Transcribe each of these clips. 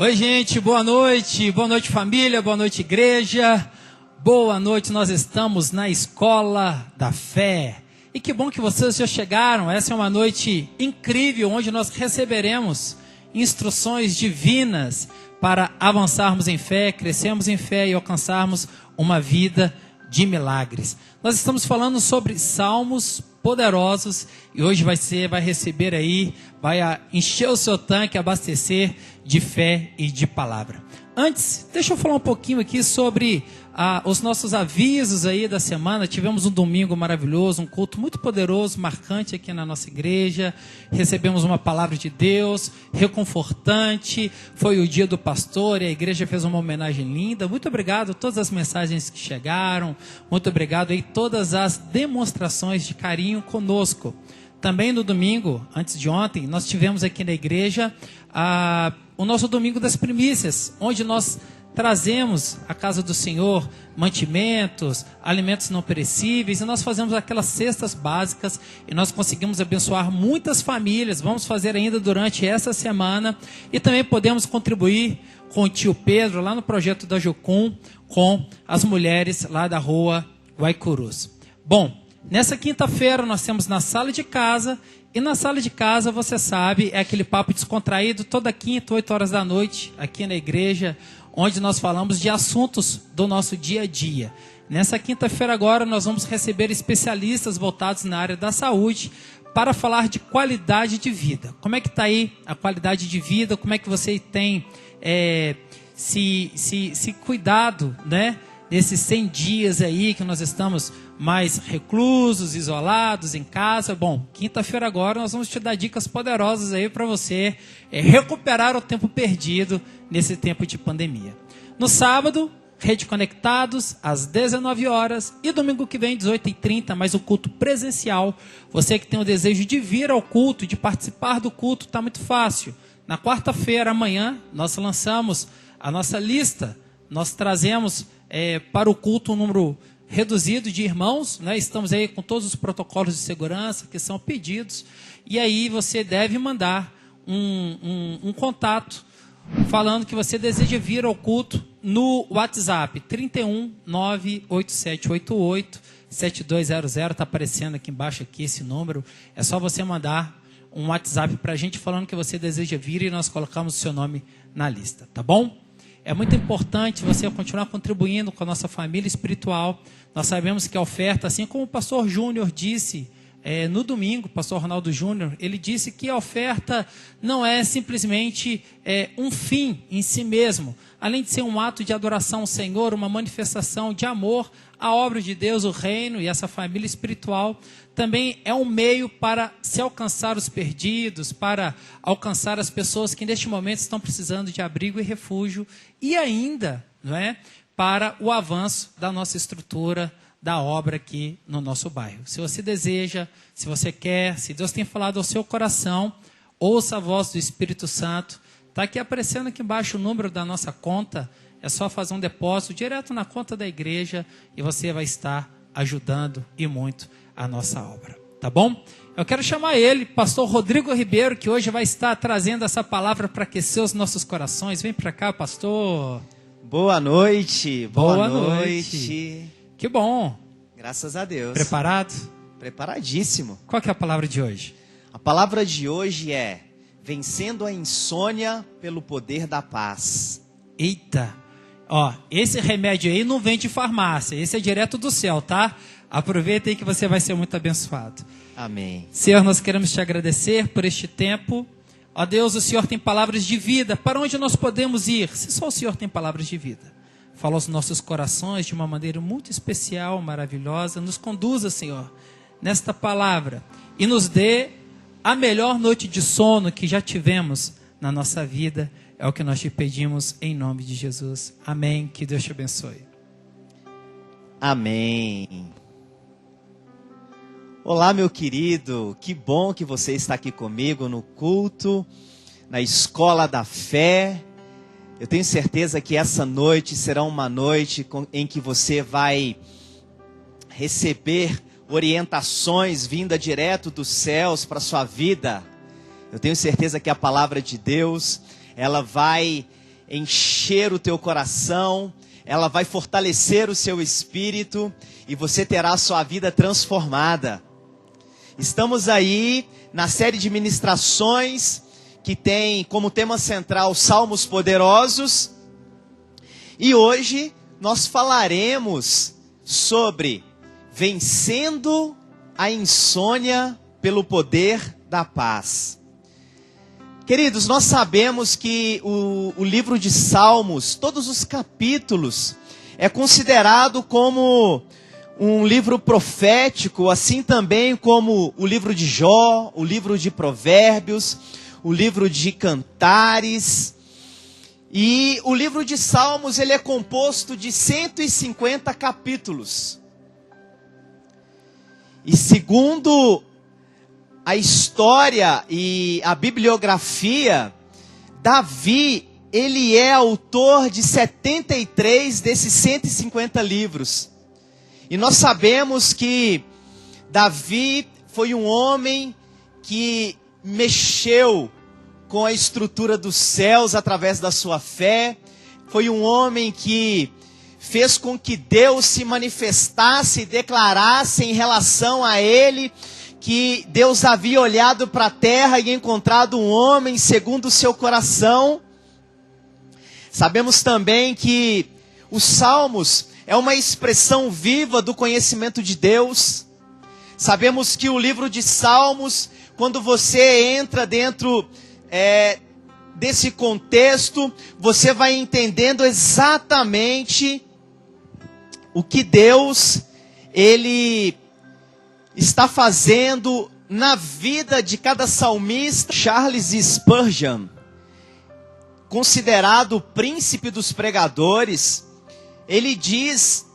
Oi, gente, boa noite família, boa noite igreja, boa noite, nós estamos na Escola da Fé. E que bom que vocês já chegaram, essa é uma noite incrível, onde nós receberemos instruções divinas para avançarmos em fé, crescermos em fé e alcançarmos uma vida de milagres. Nós estamos falando sobre salmos poderosos e hoje vai receber aí, vai encher o seu tanque, abastecer de fé e de palavra. Antes, deixa eu falar um pouquinho aqui sobre os nossos avisos aí da semana. Tivemos um domingo maravilhoso, um culto muito poderoso, marcante aqui na nossa igreja. Recebemos uma palavra de Deus, reconfortante. Foi o dia do pastor e a igreja fez uma homenagem linda. Muito obrigado a todas as mensagens que chegaram. Muito obrigado aí todas as demonstrações de carinho conosco. Também no domingo, antes de ontem, nós tivemos aqui na igreja o nosso Domingo das Primícias, onde nós trazemos à casa do Senhor mantimentos, alimentos não perecíveis, e nós fazemos aquelas cestas básicas, e nós conseguimos abençoar muitas famílias. Vamos fazer ainda durante essa semana, e também podemos contribuir com o tio Pedro, lá no projeto da Jucum, com as mulheres lá da rua Guaicurus. Bom, nessa quinta-feira nós temos na sala de casa, e na sala de casa, você sabe, é aquele papo descontraído, toda quinta, 8 horas da noite, aqui na igreja, onde nós falamos de assuntos do nosso dia a dia. Nessa quinta-feira agora, nós vamos receber especialistas voltados na área da saúde para falar de qualidade de vida. Como é que está aí a qualidade de vida? Como é que você tem se cuidado, né? Nesses 100 dias aí que nós estamos mais reclusos, isolados, em casa. Bom, quinta-feira agora nós vamos te dar dicas poderosas aí para você recuperar o tempo perdido nesse tempo de pandemia. No sábado, Rede Conectados, às 19 horas. E domingo que vem, 18h30, mais um culto presencial. Você que tem o desejo de vir ao culto, de participar do culto, está muito fácil. Na quarta-feira, amanhã, nós lançamos a nossa lista. Nós trazemos para o culto um número reduzido de irmãos, né? Estamos aí com todos os protocolos de segurança que são pedidos, e aí você deve mandar um contato falando que você deseja vir ao culto no WhatsApp 31 98788 7200, está aparecendo aqui embaixo aqui esse número, é só você mandar um WhatsApp para a gente falando que você deseja vir e nós colocamos o seu nome na lista, tá bom? É muito importante você continuar contribuindo com a nossa família espiritual. Nós sabemos que a oferta, assim como o pastor Júnior disse no domingo, o pastor Ronaldo Júnior, ele disse que a oferta não é simplesmente um fim em si mesmo. Além de ser um ato de adoração ao Senhor, uma manifestação de amor à obra de Deus, o reino e essa família espiritual, também é um meio para se alcançar os perdidos, para alcançar as pessoas que neste momento estão precisando de abrigo e refúgio, e ainda, não é, para o avanço da nossa estrutura, da obra aqui no nosso bairro. Se você deseja, se você quer, se Deus tem falado ao seu coração, ouça a voz do Espírito Santo. Está aqui aparecendo aqui embaixo o número da nossa conta, é só fazer um depósito direto na conta da igreja e você vai estar ajudando e muito a nossa obra, tá bom? Eu quero chamar ele, pastor Rodrigo Ribeiro, que hoje vai estar trazendo essa palavra para aquecer os nossos corações. Vem para cá, pastor. Boa noite, boa noite. Que bom. Graças a Deus. Preparado? Preparadíssimo. Qual que é a palavra de hoje? A palavra de hoje é: vencendo a insônia pelo poder da paz. Eita, ó, esse remédio aí não vem de farmácia, esse é direto do céu, tá? Aproveita aí que você vai ser muito abençoado. Amém. Senhor, nós queremos te agradecer por este tempo. Ó Deus, o Senhor tem palavras de vida. Para onde nós podemos ir? Se só o Senhor tem palavras de vida. Fala aos nossos corações de uma maneira muito especial, maravilhosa. Nos conduza, Senhor, nesta palavra. E nos dê a melhor noite de sono que já tivemos na nossa vida. É o que nós te pedimos em nome de Jesus. Amém. Que Deus te abençoe. Amém. Olá, meu querido. Que bom que você está aqui comigo no culto, na Escola da Fé. Eu tenho certeza que essa noite será uma noite em que você vai receber orientações vindas direto dos céus para a sua vida. Eu tenho certeza que a palavra de Deus, ela vai encher o teu coração, ela vai fortalecer o seu espírito e você terá a sua vida transformada. Estamos aí na série de ministrações que tem como tema central Salmos Poderosos. E hoje nós falaremos sobre vencendo a insônia pelo poder da paz. Queridos, nós sabemos que o livro de Salmos, todos os capítulos, é considerado como um livro profético, assim também como o livro de Jó, o livro de Provérbios, o livro de Cantares. E o livro de Salmos, ele é composto de 150 capítulos. E segundo a história e a bibliografia, Davi, ele é autor de 73 desses 150 livros. E nós sabemos que Davi foi um homem que mexeu com a estrutura dos céus através da sua fé. Foi um homem que fez com que Deus se manifestasse e declarasse em relação a ele que Deus havia olhado para a terra e encontrado um homem segundo o seu coração. Sabemos também que os Salmos é uma expressão viva do conhecimento de Deus. Sabemos que o livro de Salmos, quando você entra dentro desse contexto, você vai entendendo exatamente o que Deus, ele está fazendo na vida de cada salmista. Charles Spurgeon, considerado o príncipe dos pregadores, ele diz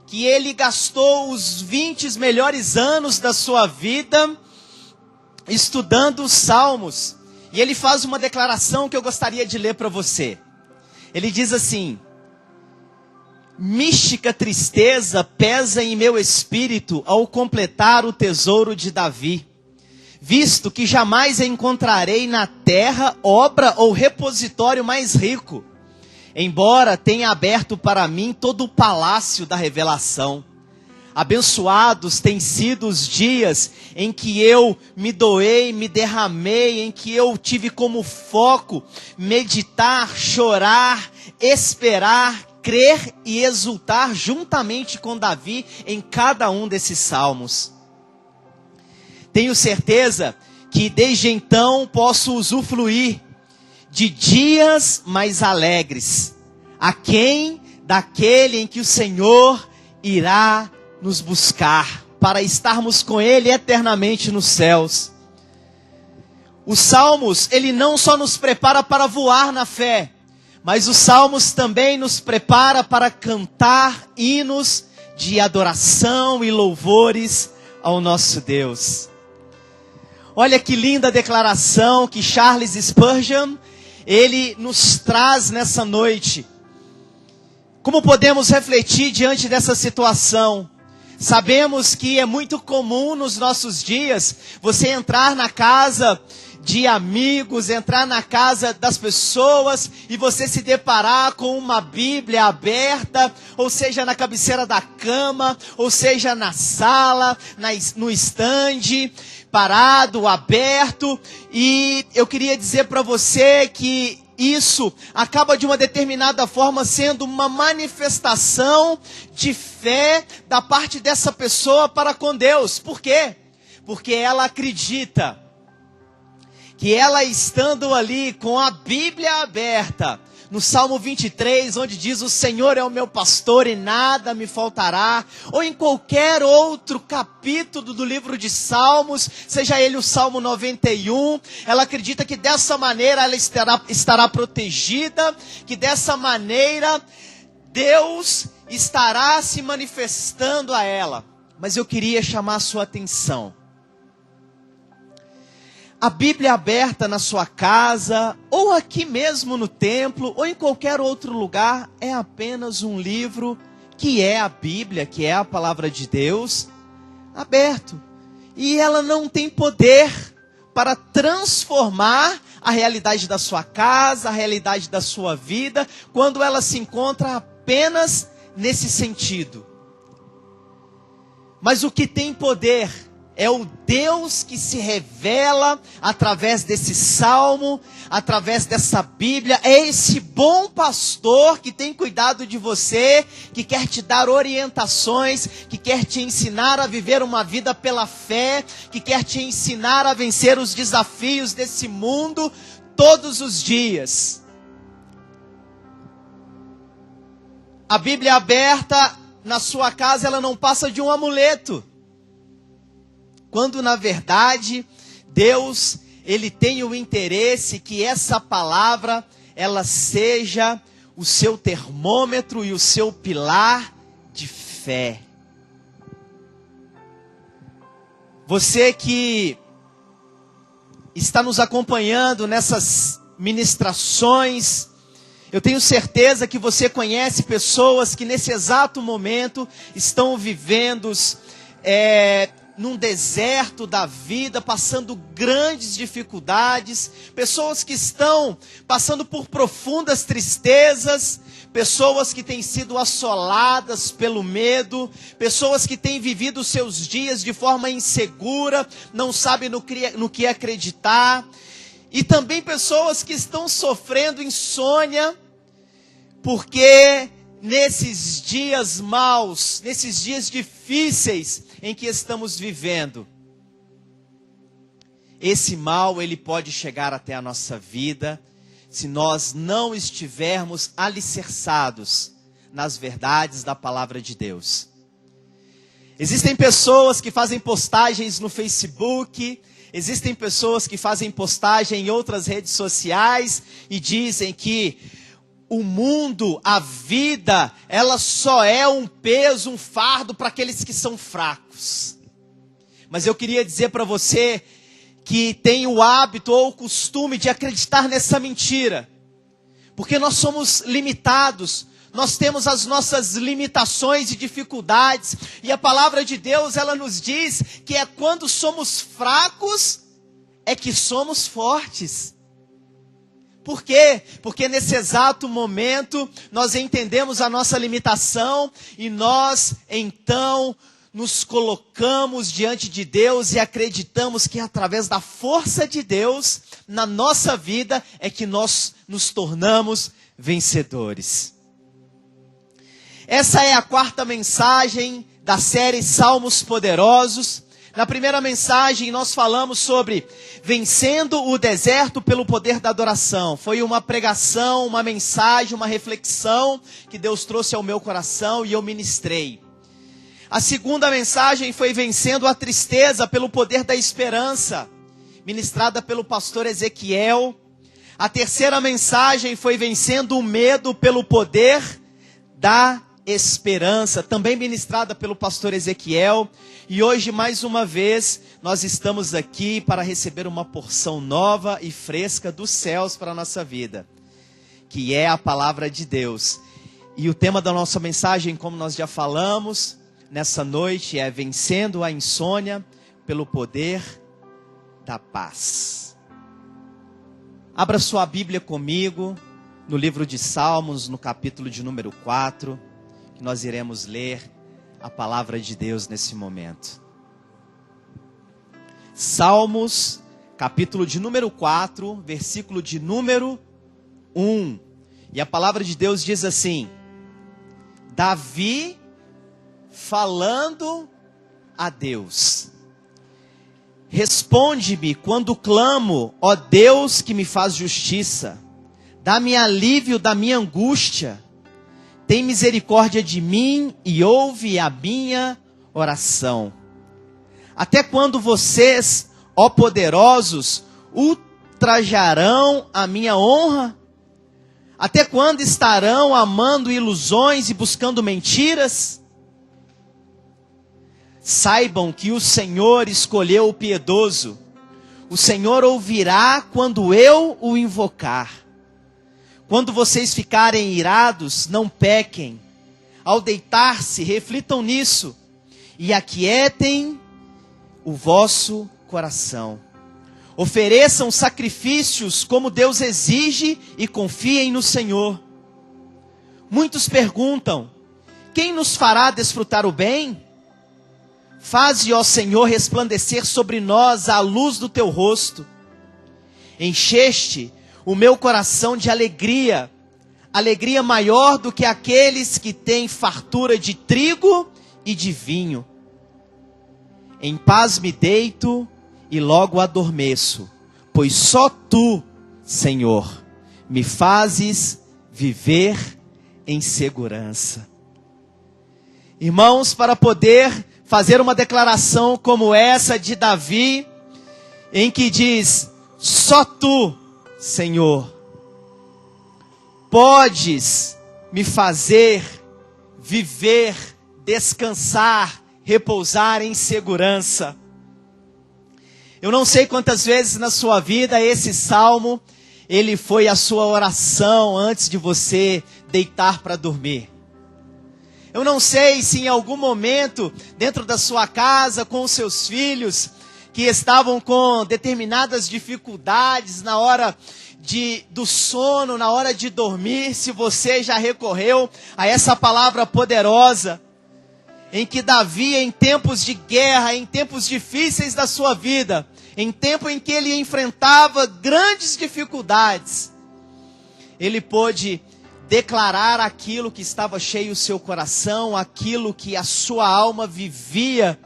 que ele gastou os 20 melhores anos da sua vida estudando os Salmos. E ele faz uma declaração que eu gostaria de ler para você. Ele diz assim: mística tristeza pesa em meu espírito ao completar o tesouro de Davi, visto que jamais encontrarei na terra obra ou repositório mais rico, embora tenha aberto para mim todo o palácio da revelação. Abençoados têm sido os dias em que eu me doei, me derramei, em que eu tive como foco meditar, chorar, esperar, crer e exultar juntamente com Davi em cada um desses salmos. Tenho certeza que desde então posso usufruir de dias mais alegres, aquém daquele em que o Senhor irá nos buscar, para estarmos com Ele eternamente nos céus. Os Salmos, ele não só nos prepara para voar na fé, mas os Salmos também nos prepara para cantar hinos de adoração e louvores ao nosso Deus. Olha que linda declaração que Charles Spurgeon, ele nos traz nessa noite. Como podemos refletir diante dessa situação? Sabemos que é muito comum nos nossos dias você entrar na casa de amigos, entrar na casa das pessoas e você se deparar com uma Bíblia aberta, ou seja, na cabeceira da cama, ou seja, na sala, no estande, parado, aberto. E eu queria dizer para você que isso acaba de uma determinada forma sendo uma manifestação de fé da parte dessa pessoa para com Deus. Por quê? Porque ela acredita que ela estando ali com a Bíblia aberta, no Salmo 23, onde diz: o Senhor é o meu pastor e nada me faltará, ou em qualquer outro capítulo do livro de Salmos, seja ele o Salmo 91, ela acredita que dessa maneira ela estará protegida, que dessa maneira Deus estará se manifestando a ela. Mas eu queria chamar a sua atenção. A Bíblia aberta na sua casa, ou aqui mesmo no templo, ou em qualquer outro lugar, é apenas um livro que é a Bíblia, que é a palavra de Deus, aberto. E ela não tem poder para transformar a realidade da sua casa, a realidade da sua vida, quando ela se encontra apenas nesse sentido. Mas o que tem poder é o Deus que se revela através desse salmo, através dessa Bíblia. É esse bom pastor que tem cuidado de você, que quer te dar orientações, que quer te ensinar a viver uma vida pela fé, que quer te ensinar a vencer os desafios desse mundo todos os dias. A Bíblia aberta na sua casa, ela não passa de um amuleto. Quando na verdade, Deus, Ele tem o interesse que essa palavra, ela seja o seu termômetro e o seu pilar de fé. Você que está nos acompanhando nessas ministrações, eu tenho certeza que você conhece pessoas que nesse exato momento estão vivendo num deserto da vida, passando grandes dificuldades, pessoas que estão passando por profundas tristezas, pessoas que têm sido assoladas pelo medo, pessoas que têm vivido seus dias de forma insegura, não sabem no que acreditar, e também pessoas que estão sofrendo insônia, porque nesses dias maus, nesses dias difíceis em que estamos vivendo, esse mal ele pode chegar até a nossa vida, se nós não estivermos alicerçados nas verdades da palavra de Deus. Existem pessoas que fazem postagens no Facebook, existem pessoas que fazem postagem em outras redes sociais e dizem que o mundo, a vida, ela só é um peso, um fardo para aqueles que são fracos. Mas eu queria dizer para você que tem o hábito ou o costume de acreditar nessa mentira. Porque nós somos limitados, nós temos as nossas limitações e dificuldades. E a palavra de Deus, ela nos diz que é quando somos fracos, é que somos fortes. Por quê? Porque nesse exato momento nós entendemos a nossa limitação e nós então nos colocamos diante de Deus e acreditamos que através da força de Deus na nossa vida é que nós nos tornamos vencedores. Essa é a quarta mensagem da série Salmos Poderosos. Na primeira mensagem nós falamos sobre vencendo o deserto pelo poder da adoração. Foi uma pregação, uma mensagem, uma reflexão que Deus trouxe ao meu coração e eu ministrei. A segunda mensagem foi vencendo a tristeza pelo poder da esperança, ministrada pelo pastor Ezequiel. A terceira mensagem foi vencendo o medo pelo poder da esperança, também ministrada pelo pastor Ezequiel. E hoje, mais uma vez, nós estamos aqui para receber uma porção nova e fresca dos céus para a nossa vida, que é a palavra de Deus. E o tema da nossa mensagem, como nós já falamos, nessa noite é vencendo a insônia pelo poder da paz. Abra sua Bíblia comigo, no livro de Salmos, no capítulo de número 4, que nós iremos ler a palavra de Deus nesse momento. Salmos, capítulo de número 4, versículo de número 1. E a palavra de Deus diz assim: Davi falando a Deus: responde-me quando clamo, ó Deus que me faz justiça. Dá-me alívio da minha angústia. Tem misericórdia de mim e ouve a minha oração. Até quando vocês, ó poderosos, ultrajarão a minha honra? Até quando estarão amando ilusões e buscando mentiras? Saibam que o Senhor escolheu o piedoso. O Senhor ouvirá quando eu o invocar. Quando vocês ficarem irados, não pequem. Ao deitar-se, reflitam nisso e aquietem o vosso coração. Ofereçam sacrifícios como Deus exige e confiem no Senhor. Muitos perguntam: quem nos fará desfrutar o bem? Faze, ó Senhor, resplandecer sobre nós a luz do teu rosto. Encheste o meu coração de alegria, alegria maior do que aqueles que têm fartura de trigo e de vinho. Em paz me deito e logo adormeço, pois só tu, Senhor, me fazes viver em segurança. Irmãos, para poder fazer uma declaração como essa de Davi, em que diz: só tu, Senhor, podes me fazer viver, descansar, repousar em segurança. Eu não sei quantas vezes na sua vida esse salmo, ele foi a sua oração antes de você deitar para dormir. Eu não sei se em algum momento, dentro da sua casa, com os seus filhos, que estavam com determinadas dificuldades na hora do sono, na hora de dormir, se você já recorreu a essa palavra poderosa, em que Davi, em tempos de guerra, em tempos difíceis da sua vida, em tempo em que ele enfrentava grandes dificuldades, ele pôde declarar aquilo que estava cheio o seu coração, aquilo que a sua alma vivia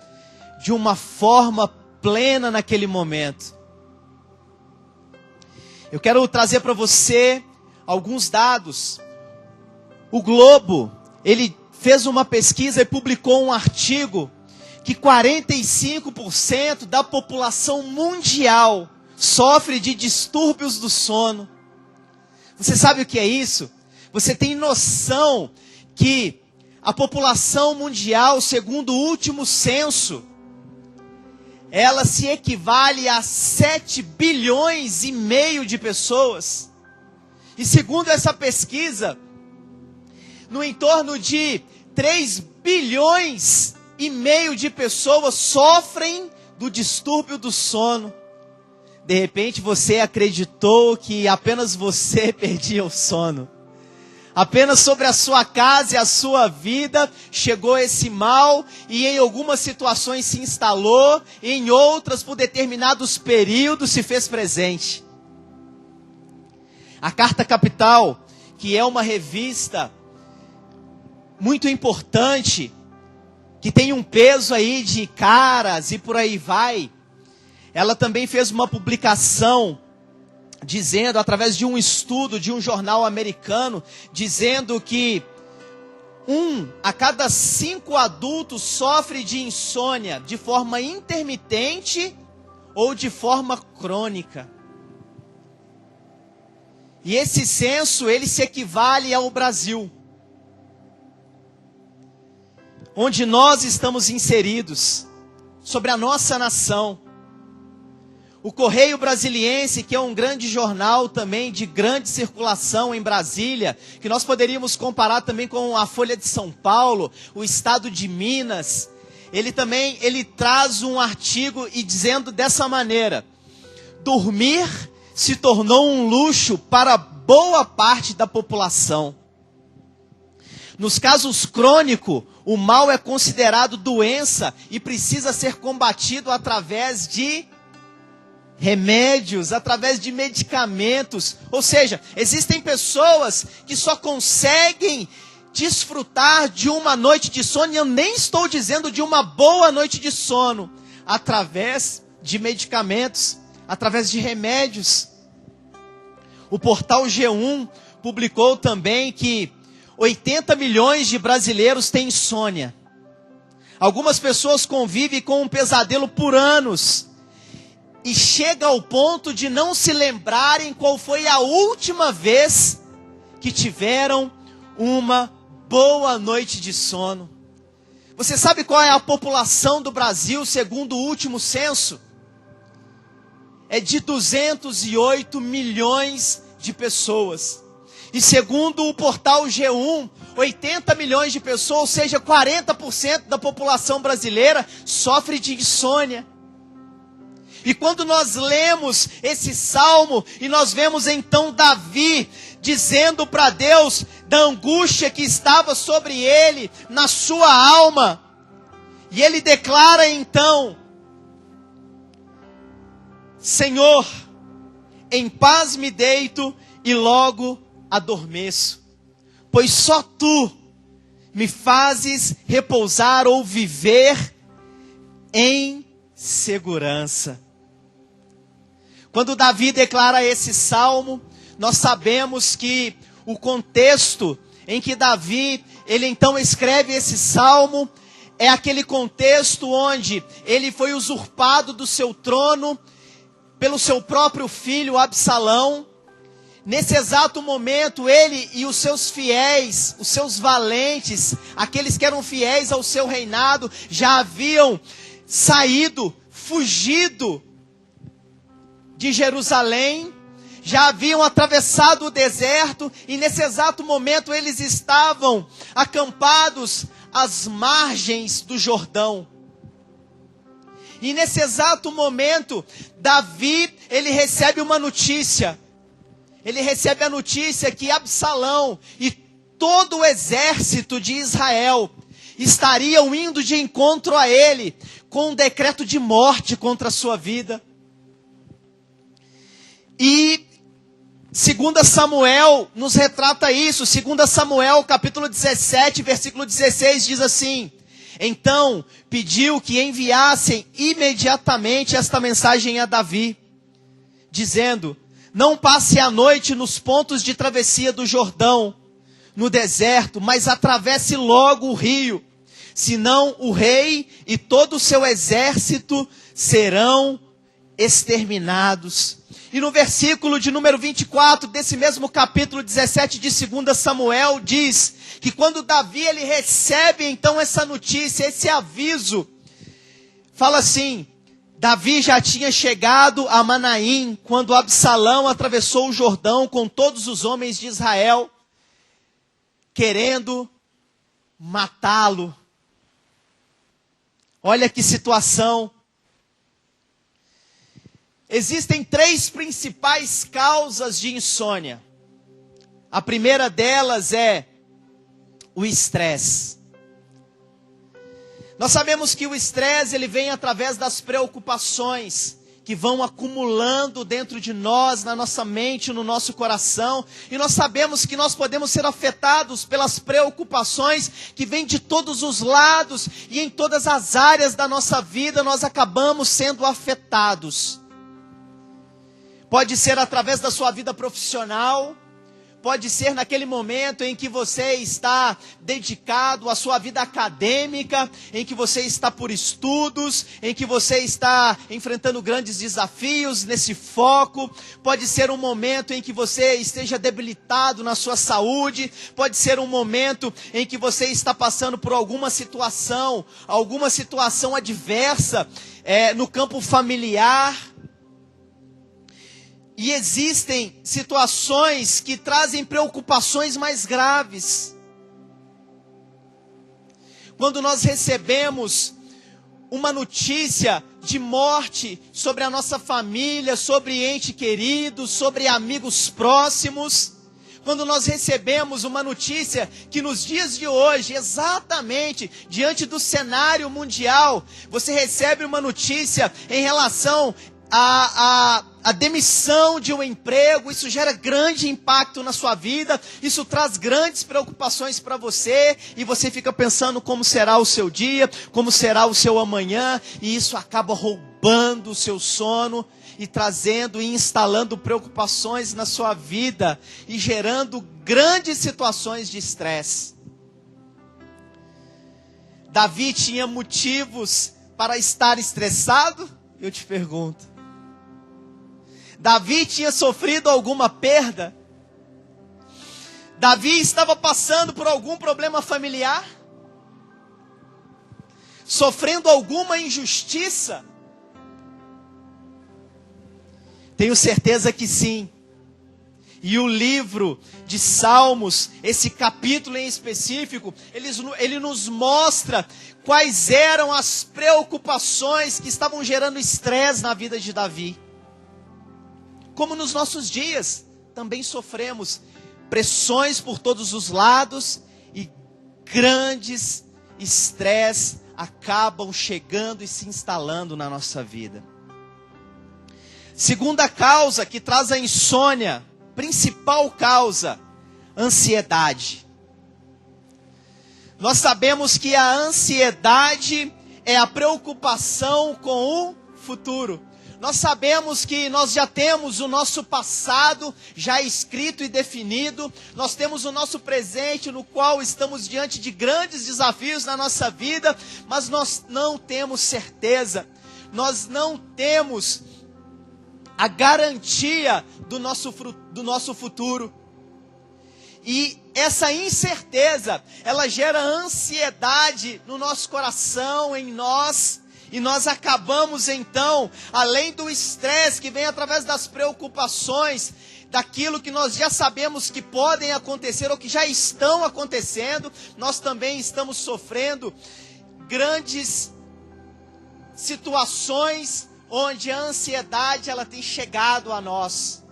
de uma forma plena naquele momento. Eu quero trazer para você alguns dados. O Globo, ele fez uma pesquisa e publicou um artigo que 45% da população mundial sofre de distúrbios do sono. Você sabe o que é isso? Você tem noção que a população mundial, segundo o último censo, ela se equivale a 7 bilhões e meio de pessoas. E segundo essa pesquisa, no entorno de 3 bilhões e meio de pessoas sofrem do distúrbio do sono. De repente você acreditou que apenas você perdia o sono. Apenas sobre a sua casa e a sua vida chegou esse mal e em algumas situações se instalou, e em outras por determinados períodos se fez presente. A Carta Capital, que é uma revista muito importante, que tem um peso aí de caras e por aí vai, ela também fez uma publicação dizendo, através de um estudo de um jornal americano, dizendo que 1 a cada 5 adultos sofre de insônia de forma intermitente ou de forma crônica. E esse censo, ele se equivale ao Brasil, onde nós estamos inseridos, sobre a nossa nação. O Correio Brasiliense, que é um grande jornal também de grande circulação em Brasília, que nós poderíamos comparar também com a Folha de São Paulo, o Estado de Minas, ele traz um artigo e dizendo dessa maneira: dormir se tornou um luxo para boa parte da população. Nos casos crônicos, o mal é considerado doença e precisa ser combatido através de remédios, através de medicamentos. Ou seja, existem pessoas que só conseguem desfrutar de uma noite de sono, e eu nem estou dizendo de uma boa noite de sono, através de medicamentos, através de remédios. O portal G1 publicou também que 80 milhões de brasileiros têm insônia. Algumas pessoas convivem com um pesadelo por anos, e chega ao ponto de não se lembrarem qual foi a última vez que tiveram uma boa noite de sono. Você sabe qual é a população do Brasil, segundo o último censo? É de 208 milhões de pessoas. E segundo o portal G1, 80 milhões de pessoas, ou seja, 40% da população brasileira, sofre de insônia. E quando nós lemos esse salmo, e nós vemos então Davi dizendo para Deus da angústia que estava sobre ele, na sua alma, e ele declara então: Senhor, em paz me deito e logo adormeço, pois só Tu me fazes repousar ou viver em segurança. Quando Davi declara esse salmo, nós sabemos que o contexto em que Davi, ele então escreve esse salmo, é aquele contexto onde ele foi usurpado do seu trono pelo seu próprio filho Absalão. Nesse exato momento, ele e os seus fiéis, os seus valentes, aqueles que eram fiéis ao seu reinado, já haviam saído, fugido de Jerusalém, já haviam atravessado o deserto, e nesse exato momento eles estavam acampados às margens do Jordão. E nesse exato momento, Davi, ele recebe uma notícia. Ele recebe a notícia que Absalão e todo o exército de Israel estariam indo de encontro a ele com um decreto de morte contra a sua vida. E 2 Samuel nos retrata isso. 2 Samuel capítulo 17, versículo 16 diz assim: Então pediu que enviassem imediatamente esta mensagem a Davi, dizendo: Não passe a noite nos pontos de travessia do Jordão, no deserto, mas atravesse logo o rio, senão o rei e todo o seu exército serão exterminados. E no versículo de número 24 desse mesmo capítulo 17 de 2 Samuel diz que quando Davi ele recebe então essa notícia, esse aviso, fala assim: Davi já tinha chegado a Manaim quando Absalão atravessou o Jordão com todos os homens de Israel, querendo matá-lo. Olha que situação. Existem 3 principais causas de insônia. A primeira delas é o estresse. Nós sabemos que o estresse ele vem através das preocupações que vão acumulando dentro de nós, na nossa mente, no nosso coração. E nós sabemos que nós podemos ser afetados pelas preocupações que vêm de todos os lados. E em todas as áreas da nossa vida nós acabamos sendo afetados. Pode ser através da sua vida profissional, pode ser naquele momento em que você está dedicado à sua vida acadêmica, em que você está por estudos, em que você está enfrentando grandes desafios nesse foco. Pode ser um momento em que você esteja debilitado na sua saúde, pode ser um momento em que você está passando por alguma situação adversa no campo familiar. E existem situações que trazem preocupações mais graves. Quando nós recebemos uma notícia de morte sobre a nossa família, sobre ente querido, sobre amigos próximos. Quando nós recebemos uma notícia que nos dias de hoje, exatamente diante do cenário mundial, você recebe uma notícia em relação a demissão de um emprego, isso gera grande impacto na sua vida, isso traz grandes preocupações para você, e você fica pensando como será o seu dia, como será o seu amanhã, e isso acaba roubando o seu sono, e trazendo e instalando preocupações na sua vida, e gerando grandes situações de estresse. Davi tinha motivos para estar estressado? Eu te pergunto. Davi tinha sofrido alguma perda? Davi estava passando por algum problema familiar? Sofrendo alguma injustiça? Tenho certeza que sim. E o livro de Salmos, esse capítulo em específico, ele nos mostra quais eram as preocupações que estavam gerando estresse na vida de Davi. Como nos nossos dias, também sofremos pressões por todos os lados e grandes estresses acabam chegando e se instalando na nossa vida. Segunda causa que traz a insônia, principal causa, ansiedade. Nós sabemos que a ansiedade é a preocupação com o futuro. Nós sabemos que nós já temos o nosso passado já escrito e definido. Nós temos o nosso presente no qual estamos diante de grandes desafios na nossa vida, mas nós não temos certeza. Nós não temos a garantia do nosso futuro. E essa incerteza, ela gera ansiedade no nosso coração, em nós. E nós acabamos então, além do estresse que vem através das preocupações, daquilo que nós já sabemos que podem acontecer ou que já estão acontecendo, nós também estamos sofrendo grandes situações onde a ansiedade ela tem chegado a nós.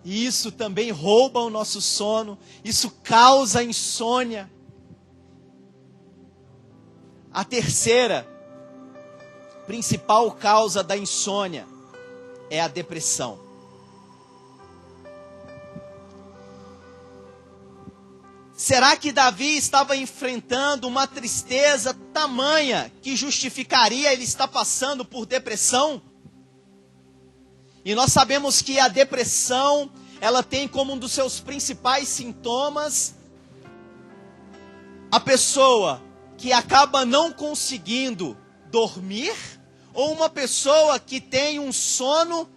E isso também rouba o nosso sono, isso causa insônia. A terceira principal causa da insônia é a depressão. Será que Davi estava enfrentando uma tristeza tamanha que justificaria ele estar passando por depressão? E nós sabemos que a depressão, ela tem como um dos seus principais sintomas a pessoa que acaba não conseguindo dormir, ou uma pessoa que tem um sono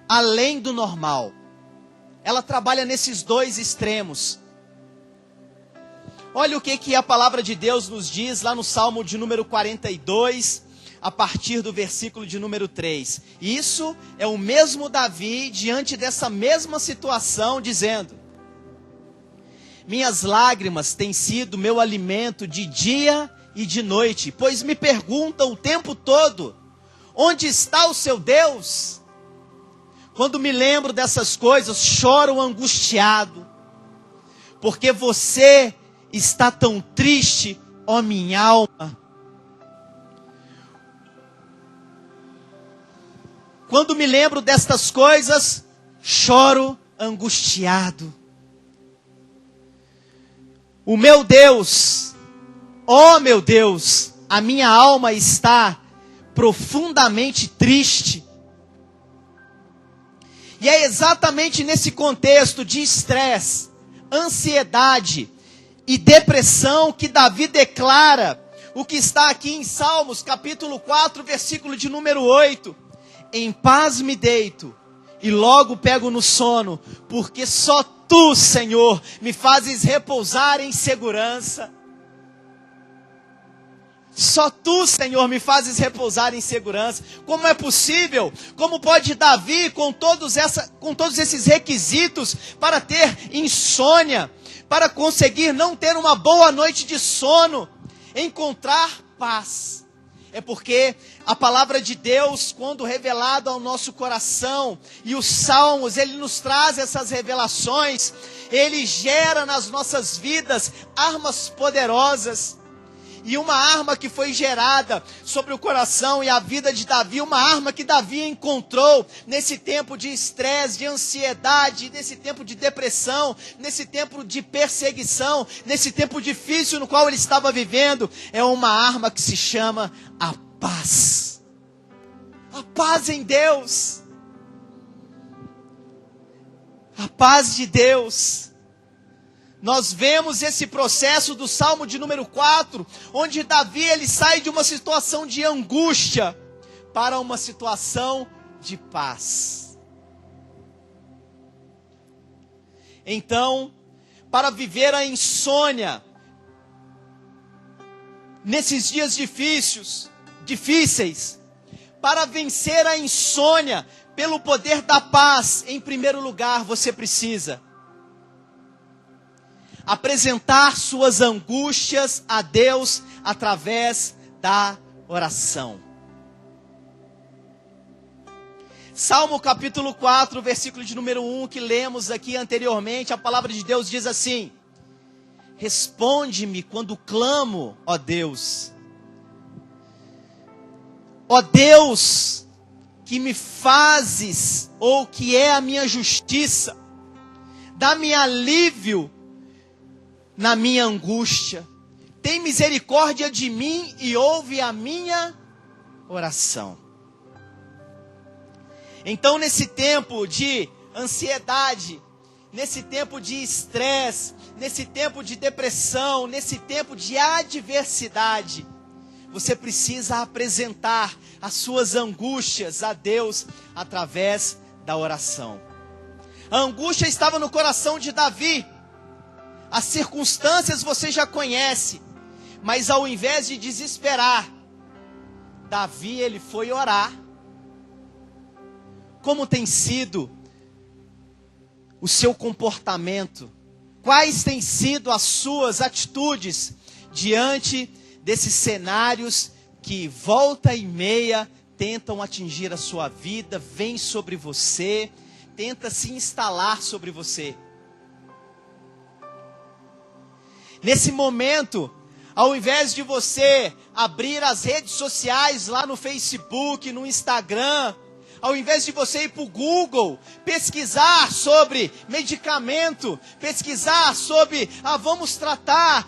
além do normal. Ela trabalha nesses dois extremos. Olha o que a palavra de Deus nos diz lá no Salmo de número 42, a partir do versículo de número 3. Isso é o mesmo Davi diante dessa mesma situação, dizendo: minhas lágrimas têm sido meu alimento de dia e de noite, pois me perguntam o tempo todo: onde está o seu Deus? Quando me lembro dessas coisas, choro angustiado, porque você está tão triste, ó minha alma. Quando me lembro destas coisas, choro angustiado. O meu Deus, ó meu Deus, a minha alma está profundamente triste. E é exatamente nesse contexto de estresse, ansiedade e depressão que Davi declara o que está aqui em Salmos, capítulo 4, versículo de número 8. Em paz me deito e logo pego no sono, porque só Tu, Senhor, me fazes repousar em segurança. Só Tu, Senhor, me fazes repousar em segurança. Como é possível? Como pode Davi, com todos esses requisitos, para ter insônia, para conseguir não ter uma boa noite de sono, encontrar paz? É porque a palavra de Deus, quando revelada ao nosso coração, e os salmos, ele nos traz essas revelações, ele gera nas nossas vidas armas poderosas. E uma arma que foi gerada sobre o coração e a vida de Davi, uma arma que Davi encontrou nesse tempo de estresse, de ansiedade, nesse tempo de depressão, nesse tempo de perseguição, nesse tempo difícil no qual ele estava vivendo, é uma arma que se chama a paz. A paz em Deus. A paz de Deus. Nós vemos esse processo do Salmo de número 4, onde Davi ele sai de uma situação de angústia para uma situação de paz. Então, para viver a insônia, nesses dias difíceis, para vencer a insônia, pelo poder da paz, em primeiro lugar, você precisa apresentar suas angústias a Deus através da oração. Salmo capítulo 4, versículo de número 1, que lemos aqui anteriormente, a palavra de Deus diz assim: responde-me quando clamo, ó Deus. Ó Deus, que me fazes, ou que é a minha justiça, dá-me alívio na minha angústia. Tem misericórdia de mim e ouve a minha oração. Então, nesse tempo de ansiedade, nesse tempo de estresse, nesse tempo de depressão, nesse tempo de adversidade, você precisa apresentar as suas angústias a Deus através da oração. A angústia estava no coração de Davi. As circunstâncias você já conhece, mas ao invés de desesperar, Davi ele foi orar. Como tem sido o seu comportamento? Quais têm sido as suas atitudes diante desses cenários que volta e meia tentam atingir a sua vida, vêm sobre você, tenta se instalar sobre você? Nesse momento, ao invés de você abrir as redes sociais lá no Facebook, no Instagram, ao invés de você ir para o Google, pesquisar sobre medicamento, pesquisar sobre, vamos tratar,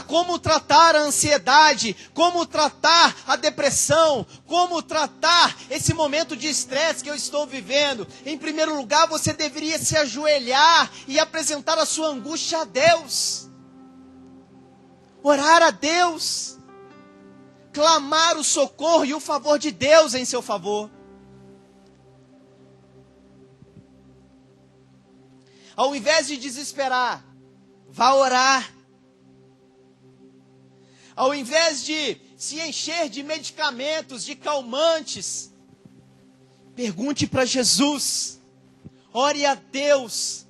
como tratar a ansiedade, como tratar a depressão, como tratar esse momento de estresse que eu estou vivendo. Em primeiro lugar, você deveria se ajoelhar e apresentar a sua angústia a Deus. Orar a Deus. Clamar o socorro e o favor de Deus em seu favor. Ao invés de desesperar, vá orar. Ao invés de se encher de medicamentos, de calmantes, pergunte para Jesus. Ore a Deus.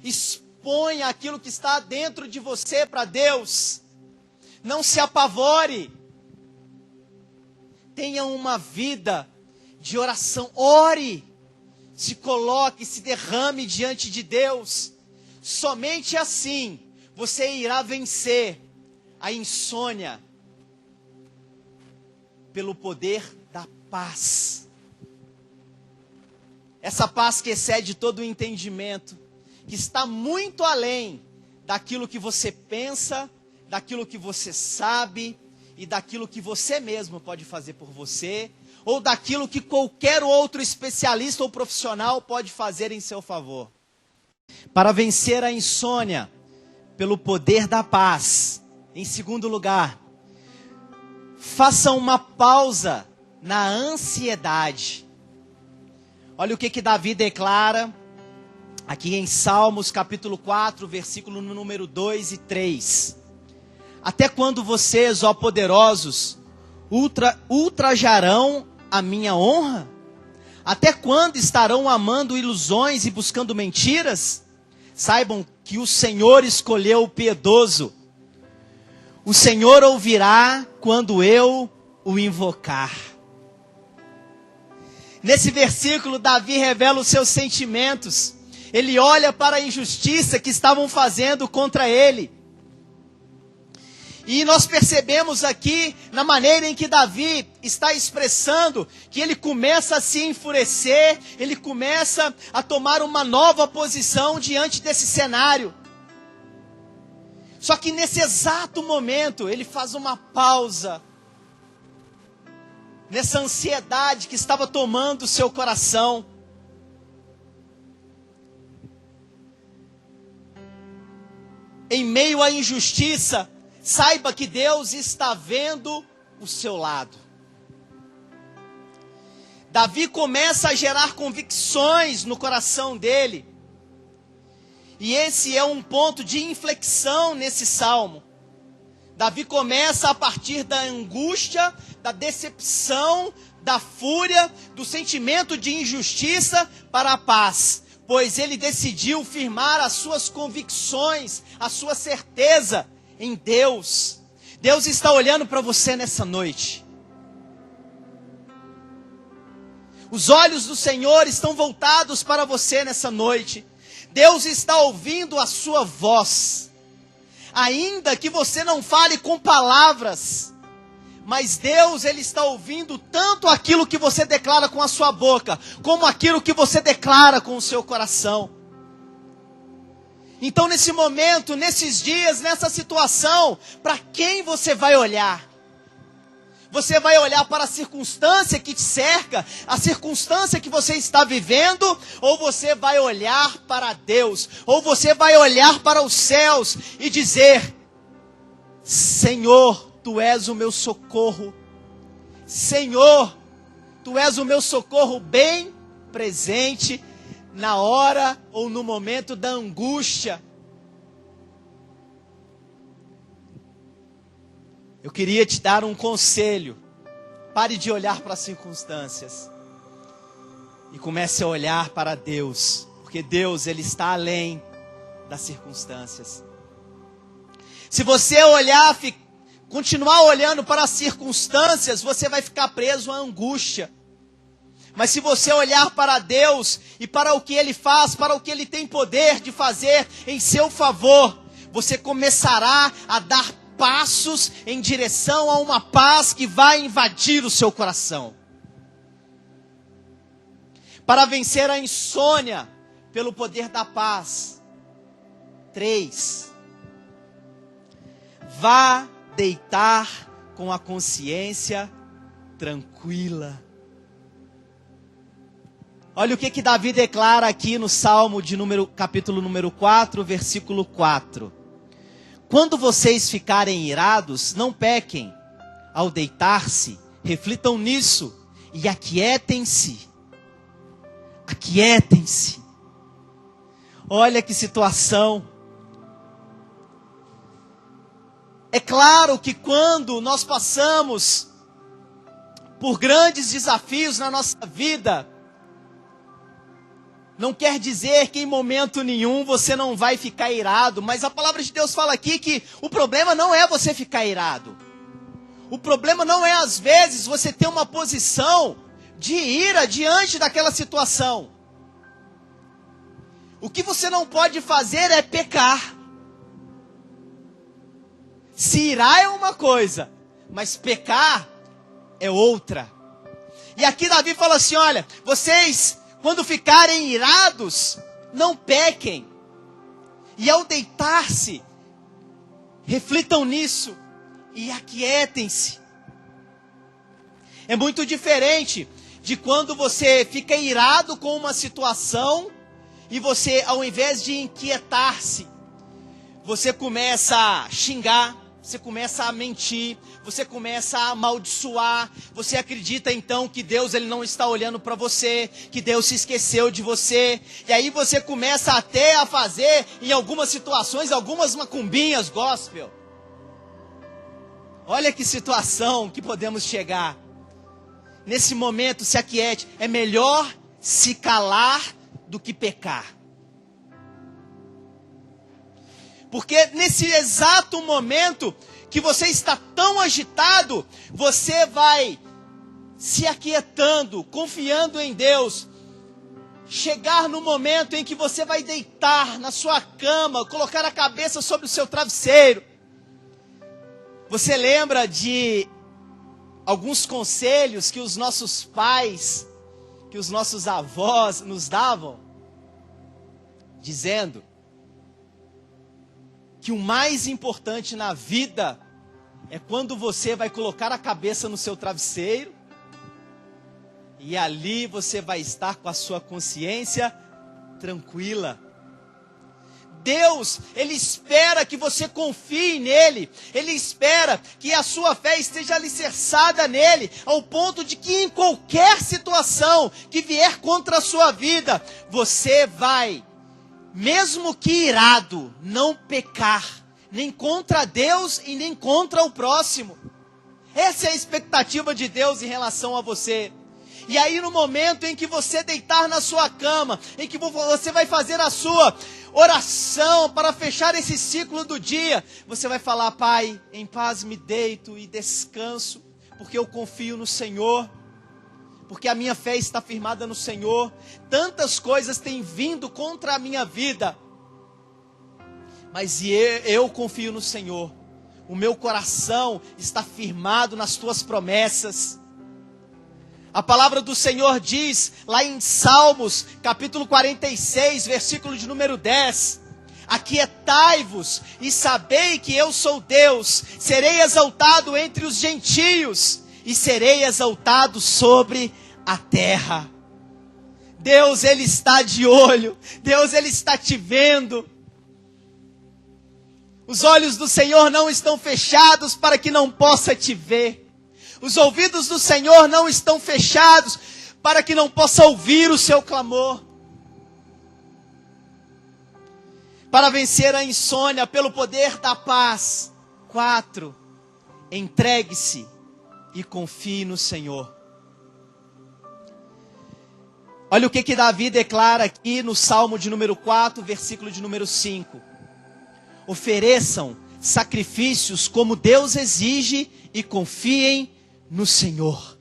Exponha aquilo que está dentro de você para Deus. Não se apavore. Tenha uma vida de oração. Ore. Se coloque, se derrame diante de Deus. Somente assim você irá vencer a insônia pelo poder da paz. Essa paz que excede todo o entendimento, que está muito além daquilo que você pensa, daquilo que você sabe e daquilo que você mesmo pode fazer por você, ou daquilo que qualquer outro especialista ou profissional pode fazer em seu favor. Para vencer a insônia, pelo poder da paz. Em segundo lugar, faça uma pausa na ansiedade. Olha o que Davi declara aqui em Salmos capítulo 4, versículo número 2 e 3. Até quando vocês, ó poderosos, ultrajarão a minha honra? Até quando estarão amando ilusões e buscando mentiras? Saibam que o Senhor escolheu o piedoso. O Senhor ouvirá quando eu o invocar. Nesse versículo, Davi revela os seus sentimentos. Ele olha para a injustiça que estavam fazendo contra ele. E nós percebemos aqui, na maneira em que Davi está expressando, que ele começa a se enfurecer, ele começa a tomar uma nova posição diante desse cenário. Só que nesse exato momento, ele faz uma pausa, nessa ansiedade que estava tomando o seu coração. Em meio à injustiça, saiba que Deus está vendo o seu lado. Davi começa a gerar convicções no coração dele. E esse é um ponto de inflexão nesse salmo. Davi começa a partir da angústia, da decepção, da fúria, do sentimento de injustiça para a paz, pois ele decidiu firmar as suas convicções, a sua certeza em Deus. Deus está olhando para você nessa noite. Os olhos do Senhor estão voltados para você nessa noite. Deus está ouvindo a sua voz. Ainda que você não fale com palavras, mas Deus, Ele está ouvindo tanto aquilo que você declara com a sua boca, como aquilo que você declara com o seu coração. Então nesse momento, nesses dias, nessa situação, para quem você vai olhar? Você vai olhar para a circunstância que te cerca, a circunstância que você está vivendo, ou você vai olhar para Deus, ou você vai olhar para os céus e dizer: Senhor, Tu és o meu socorro. Senhor, Tu és o meu socorro bem presente na hora ou no momento da angústia. Eu queria te dar um conselho. Pare de olhar para as circunstâncias e comece a olhar para Deus, porque Deus, Ele está além das circunstâncias. Se você continuar olhando para as circunstâncias, você vai ficar preso à angústia. Mas se você olhar para Deus e para o que Ele faz, para o que Ele tem poder de fazer em seu favor, você começará a dar passos em direção a uma paz que vai invadir o seu coração. Para vencer a insônia pelo poder da paz. 3. Vá deitar com a consciência tranquila. Olha o que Davi declara aqui no Salmo capítulo número 4, versículo 4. Quando vocês ficarem irados, não pequem. Ao deitar-se, reflitam nisso e aquietem-se. Aquietem-se. Olha que situação. É claro que quando nós passamos por grandes desafios na nossa vida, não quer dizer que em momento nenhum você não vai ficar irado, mas a palavra de Deus fala aqui que o problema não é você ficar irado. O problema não é às vezes você ter uma posição de ira diante daquela situação. O que você não pode fazer é pecar. Se irar é uma coisa, mas pecar é outra. E aqui Davi fala assim, olha, vocês, quando ficarem irados, não pequem. E ao deitar-se, reflitam nisso e aquietem-se. É muito diferente de quando você fica irado com uma situação e você, ao invés de inquietar-se, você começa a xingar, você começa a mentir, você começa a amaldiçoar, você acredita então que Deus ele não está olhando para você, que Deus se esqueceu de você, e aí você começa até a fazer, em algumas situações, algumas macumbinhas gospel. Olha que situação que podemos chegar. Nesse momento, se aquiete, é melhor se calar do que pecar. Porque nesse exato momento que você está tão agitado, você vai se aquietando, confiando em Deus. Chegar no momento em que você vai deitar na sua cama, colocar a cabeça sobre o seu travesseiro. Você lembra de alguns conselhos que os nossos pais, que os nossos avós nos davam? Dizendo que o mais importante na vida é quando você vai colocar a cabeça no seu travesseiro e ali você vai estar com a sua consciência tranquila. Deus, Ele espera que você confie nele, Ele espera que a sua fé esteja alicerçada nele, ao ponto de que em qualquer situação que vier contra a sua vida, você vai, mesmo que irado, não pecar, nem contra Deus e nem contra o próximo. Essa é a expectativa de Deus em relação a você. E aí no momento em que você deitar na sua cama, em que você vai fazer a sua oração para fechar esse ciclo do dia, você vai falar: Pai, em paz me deito e descanso, porque eu confio no Senhor, porque a minha fé está firmada no Senhor. Tantas coisas têm vindo contra a minha vida, mas eu confio no Senhor. O meu coração está firmado nas tuas promessas. A palavra do Senhor diz, lá em Salmos, capítulo 46, versículo de número 10: aquietai-vos e sabei que eu sou Deus, serei exaltado entre os gentios, e serei exaltado sobre a terra. Deus, Ele está de olho, Deus, Ele está te vendo. Os olhos do Senhor não estão fechados para que não possa te ver. Os ouvidos do Senhor não estão fechados para que não possa ouvir o seu clamor. Para vencer a insônia pelo poder da paz. 4. Entregue-se e confie no Senhor. Olha o que Davi declara aqui no Salmo de número 4, versículo de número 5. Ofereçam sacrifícios como Deus exige e confiem no Senhor.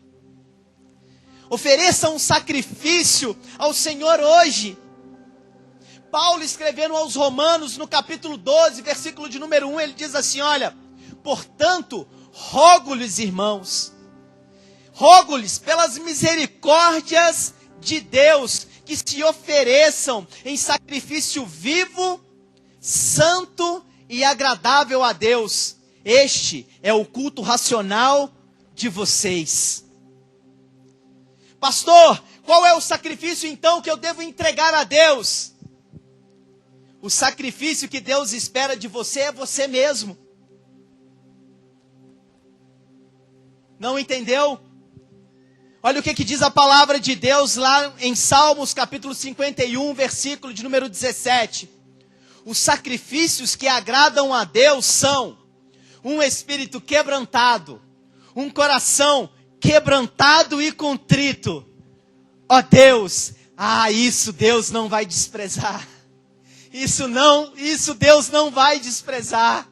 Ofereçam um sacrifício ao Senhor hoje. Paulo, escrevendo aos Romanos, no capítulo 12, versículo de número 1, ele diz assim: olha, portanto, rogo-lhes, irmãos, rogo-lhes pelas misericórdias de Deus, que se ofereçam em sacrifício vivo, santo e agradável a Deus. Este é o culto racional de vocês. Pastor, qual é o sacrifício então que eu devo entregar a Deus? O sacrifício que Deus espera de você é você mesmo. Não entendeu? Olha o que diz a palavra de Deus lá em Salmos capítulo 51, versículo de número 17. Os sacrifícios que agradam a Deus são um espírito quebrantado, um coração quebrantado e contrito. Ó Deus, isso Deus não vai desprezar. Isso Deus não vai desprezar.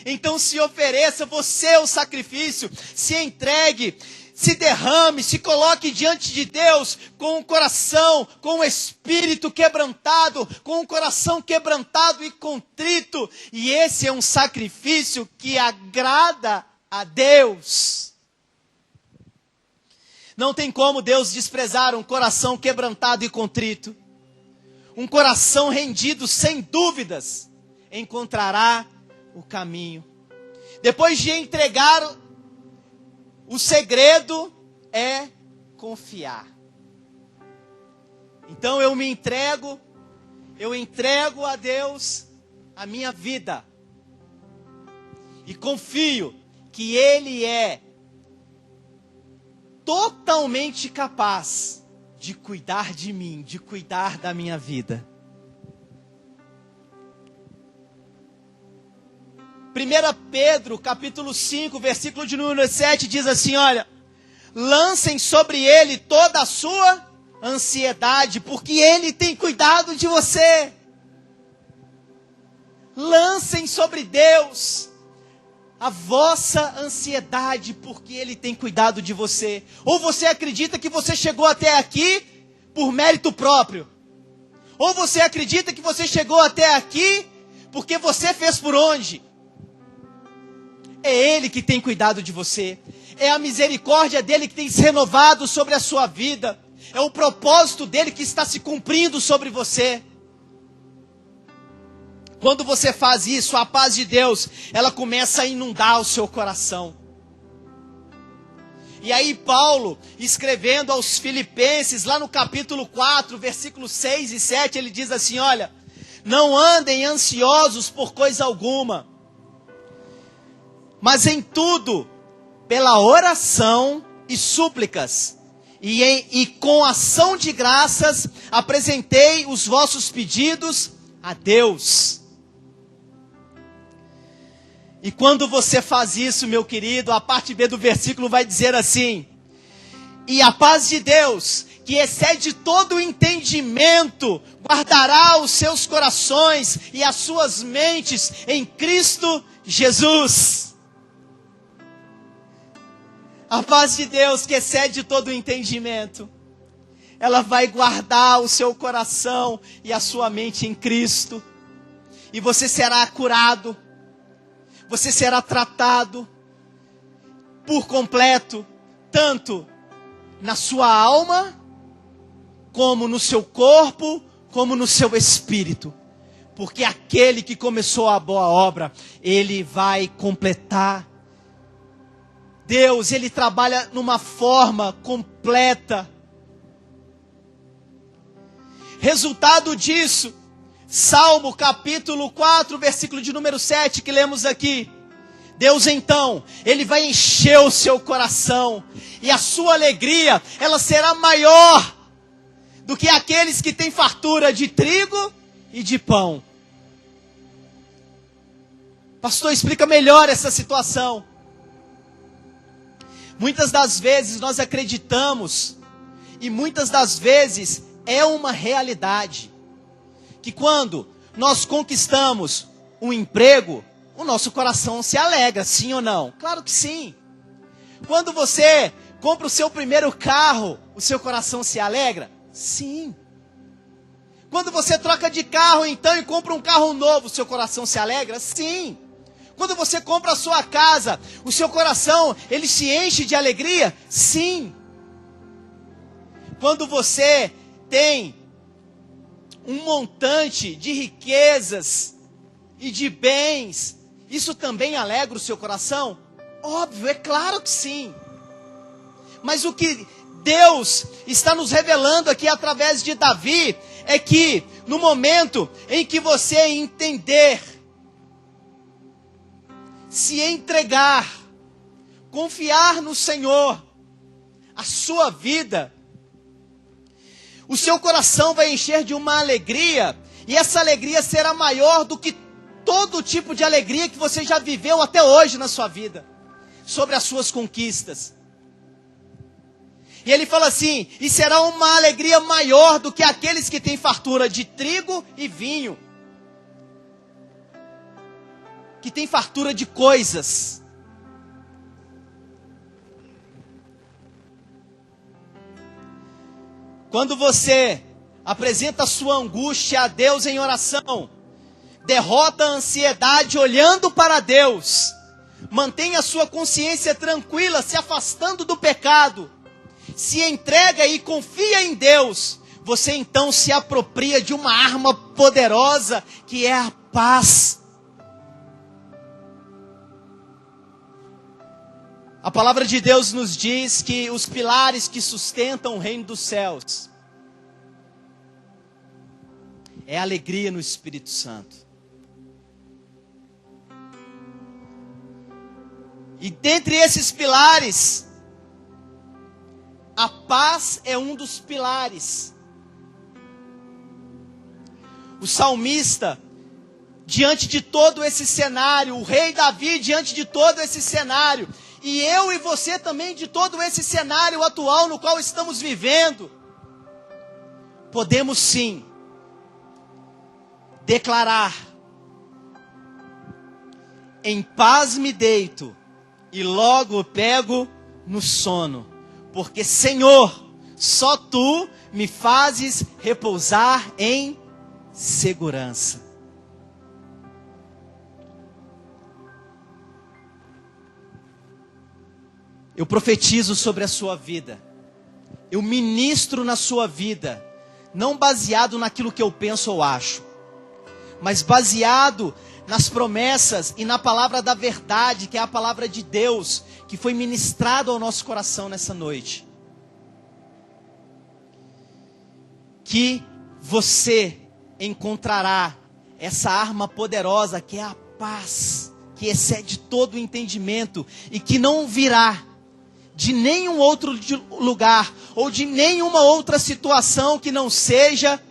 Então se ofereça você o sacrifício, se entregue, se derrame, se coloque diante de Deus com o coração, com o espírito quebrantado, com o coração quebrantado e contrito. E esse é um sacrifício que agrada a Deus. Não tem como Deus desprezar um coração quebrantado e contrito. Um coração rendido, sem dúvidas, encontrará o caminho. Depois de entregar, o segredo é confiar. Então eu entrego a Deus a minha vida. E confio que Ele é totalmente capaz de cuidar de mim, de cuidar da minha vida. 1 Pedro, capítulo 5, versículo de número 7, diz assim, olha: lancem sobre Ele toda a sua ansiedade, porque Ele tem cuidado de você. Lancem sobre Deus a vossa ansiedade, porque Ele tem cuidado de você. Ou você acredita que você chegou até aqui por mérito próprio? Ou você acredita que você chegou até aqui porque você fez por onde? É Ele que tem cuidado de você. É a misericórdia dEle que tem se renovado sobre a sua vida. É o propósito dEle que está se cumprindo sobre você. Quando você faz isso, a paz de Deus, ela começa a inundar o seu coração. E aí Paulo, escrevendo aos Filipenses, lá no capítulo 4, versículos 6 e 7, ele diz assim, olha: não andem ansiosos por coisa alguma, mas em tudo, pela oração e súplicas, e com ação de graças, apresentei os vossos pedidos a Deus. E quando você faz isso, meu querido, a parte B do versículo vai dizer assim: E a paz de Deus, que excede todo o entendimento, guardará os seus corações e as suas mentes em Cristo Jesus. A paz de Deus, que excede todo o entendimento, ela vai guardar o seu coração e a sua mente em Cristo. E você será curado, você será tratado por completo, tanto na sua alma, como no seu corpo, como no seu espírito. Porque aquele que começou a boa obra, ele vai completar. Deus, ele trabalha numa forma completa. Resultado disso, Salmo capítulo 4, versículo de número 7, que lemos aqui. Deus então, ele vai encher o seu coração, e a sua alegria, ela será maior do que aqueles que têm fartura de trigo e de pão. Pastor, explica melhor essa situação. Muitas das vezes nós acreditamos, e muitas das vezes é uma realidade, que quando nós conquistamos um emprego, o nosso coração se alegra, sim ou não? Claro que sim. Quando você compra o seu primeiro carro, o seu coração se alegra? Sim. Quando você troca de carro então e compra um carro novo, o seu coração se alegra? Sim. Quando você compra a sua casa, o seu coração, ele se enche de alegria? Sim. Quando você tem um montante de riquezas e de bens, isso também alegra o seu coração? Óbvio, é claro que sim. Mas o que Deus está nos revelando aqui através de Davi, é que no momento em que você entender, se entregar, confiar no Senhor, a sua vida, o seu coração vai encher de uma alegria, e essa alegria será maior do que todo tipo de alegria que você já viveu até hoje na sua vida, sobre as suas conquistas. E ele fala assim, e será uma alegria maior do que aqueles que têm fartura de trigo e vinho, que têm fartura de coisas. Quando você apresenta a sua angústia a Deus em oração, derrota a ansiedade olhando para Deus, mantenha a sua consciência tranquila, se afastando do pecado, se entrega e confia em Deus, você então se apropria de uma arma poderosa, que é a paz. A palavra de Deus nos diz que os pilares que sustentam o reino dos céus é a alegria no Espírito Santo. E dentre esses pilares, a paz é um dos pilares. O salmista, diante de todo esse cenário, o rei Davi diante de todo esse cenário, e eu e você também de todo esse cenário atual no qual estamos vivendo, podemos sim declarar: em paz me deito e logo pego no sono, porque Senhor, só Tu me fazes repousar em segurança. Eu profetizo sobre a sua vida, eu ministro na sua vida, não baseado naquilo que eu penso ou acho, mas baseado nas promessas e na palavra da verdade, que é a palavra de Deus, que foi ministrado ao nosso coração nessa noite. Que você encontrará essa arma poderosa, que é a paz, que excede todo o entendimento, e que não virá de nenhum outro lugar, ou de nenhuma outra situação que não seja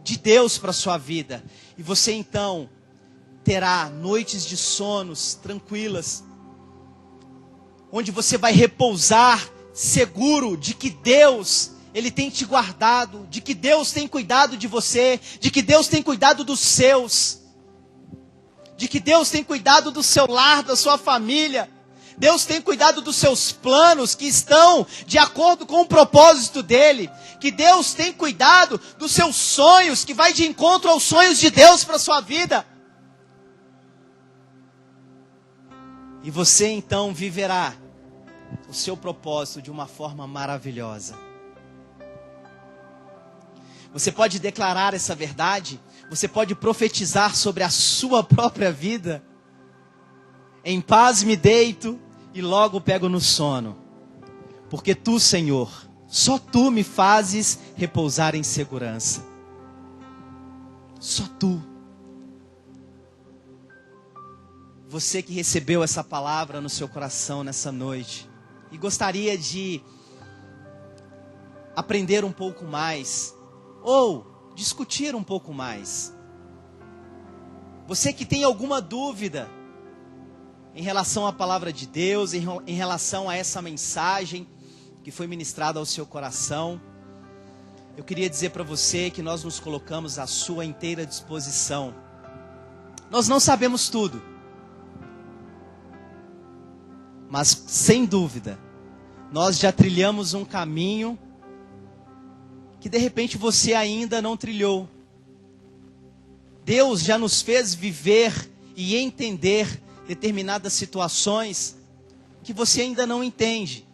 de Deus para a sua vida. E você então terá noites de sonos tranquilas, onde você vai repousar seguro de que Deus, Ele tem te guardado, de que Deus tem cuidado de você, de que Deus tem cuidado dos seus, de que Deus tem cuidado do seu lar, da sua família. Deus tem cuidado dos seus planos que estão de acordo com o propósito dEle. Que Deus tem cuidado dos seus sonhos, que vai de encontro aos sonhos de Deus para a sua vida. E você então viverá o seu propósito de uma forma maravilhosa. Você pode declarar essa verdade, você pode profetizar sobre a sua própria vida. Em paz me deito e logo pego no sono, porque tu, Senhor, só tu me fazes repousar em segurança. Só tu. Você que recebeu essa palavra no seu coração nessa noite e gostaria de aprender um pouco mais ou discutir um pouco mais. Você que tem alguma dúvida em relação à palavra de Deus, em relação a essa mensagem que foi ministrada ao seu coração, eu queria dizer para você que nós nos colocamos à sua inteira disposição. Nós não sabemos tudo, mas sem dúvida, nós já trilhamos um caminho que de repente você ainda não trilhou. Deus já nos fez viver e entender determinadas situações que você ainda não entende.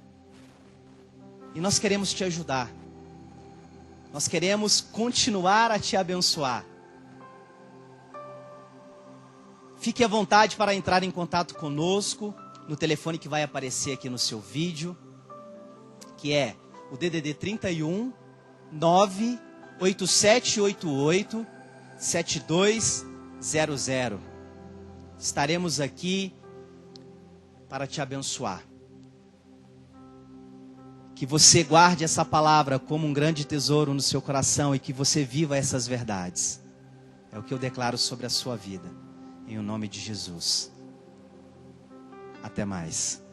E nós queremos te ajudar. Nós queremos continuar a te abençoar. Fique à vontade para entrar em contato conosco no telefone que vai aparecer aqui no seu vídeo, que é o DDD 31 98788 7200. Estaremos aqui para te abençoar. Que você guarde essa palavra como um grande tesouro no seu coração e que você viva essas verdades. É o que eu declaro sobre a sua vida, em o nome de Jesus. Até mais.